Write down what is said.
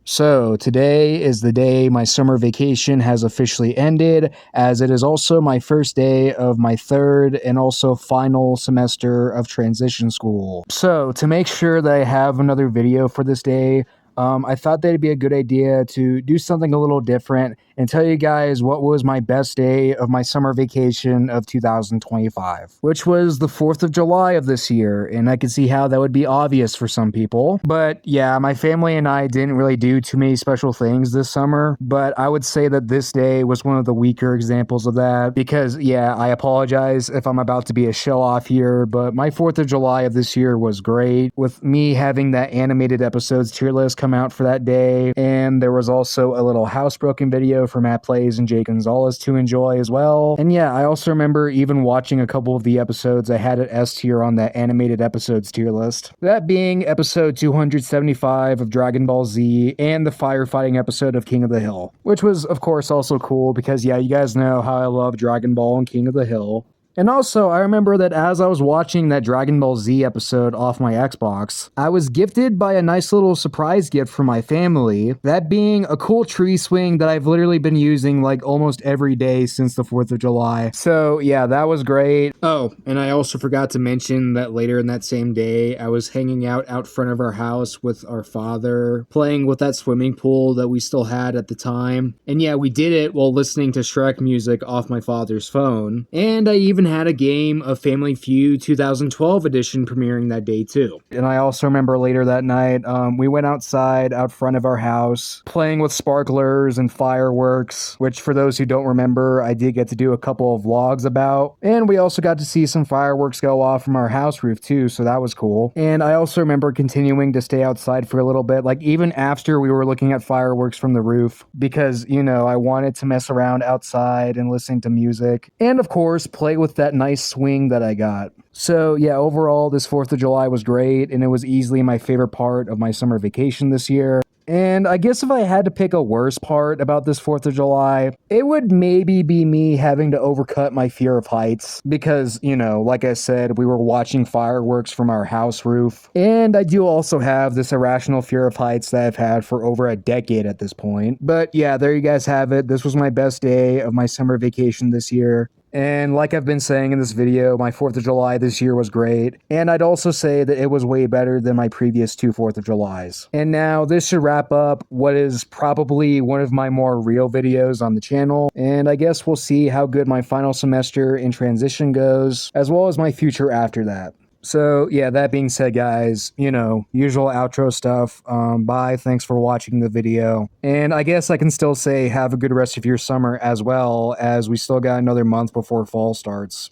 So, today is the day my summer vacation has officially ended, as it is also my first day of my third and also final semester of transition school. So, to make sure that I have another video for this day, I thought that it'd be a good idea to do something a little different and tell you guys what was my best day of my summer vacation of 2025, which was the 4th of July of this year. And I can see how that would be obvious for some people. But yeah, my family and I didn't really do too many special things this summer. But I would say that this day was one of the weaker examples of that because, yeah, I apologize if I'm about to be a show off here, but my 4th of July of this year was great with me having that animated episodes tier list come out for that day. And there was also a little housebroken video for Matt Plays and Jay Gonzalez to enjoy as well. And yeah, I also remember even watching a couple of the episodes I had at S tier on that animated episodes tier list. That being episode 275 of Dragon Ball Z and the firefighting episode of King of the Hill, which was of course also cool because yeah, you guys know how I love Dragon Ball and King of the Hill. And also, I remember that as I was watching that Dragon Ball Z episode off my Xbox, I was gifted by a nice little surprise gift from my family, that being a cool tree swing that I've literally been using like almost every day since the 4th of July. So yeah, that was great. Oh, and I also forgot to mention that later in that same day, I was hanging out front of our house with our father, playing with that swimming pool that we still had at the time. And yeah, we did it while listening to Shrek music off my father's phone. And I even had a game of Family Feud 2012 edition premiering that day too. And I also remember later that night, we went outside out front of our house playing with sparklers and fireworks, which for those who don't remember, I did get to do a couple of vlogs about. And we also got to see some fireworks go off from our house roof too, so that was cool. And I also remember continuing to stay outside for a little bit, like even after we were looking at fireworks from the roof, because, you know, I wanted to mess around outside and listen to music. And of course, play with that nice swing that I got. So yeah, overall, this 4th of July was great, and it was easily my favorite part of my summer vacation this year. And I guess if I had to pick a worse part about this 4th of July, it would maybe be me having to overcut my fear of heights. Because, you know, like I said, we were watching fireworks from our house roof. And I do also have this irrational fear of heights that I've had for over a decade at this point. But yeah, there you guys have it. This was my best day of my summer vacation this year. And like I've been saying in this video, my 4th of July this year was great. And I'd also say that it was way better than my previous two 4th of Julys. And now this should wrap up what is probably one of my more real videos on the channel. And I guess we'll see how good my final semester in transition goes, as well as my future after that. So yeah, that being said, guys, you know, usual outro stuff. Bye. Thanks for watching the video. And I guess I can still say have a good rest of your summer as well, as we still got another month before fall starts.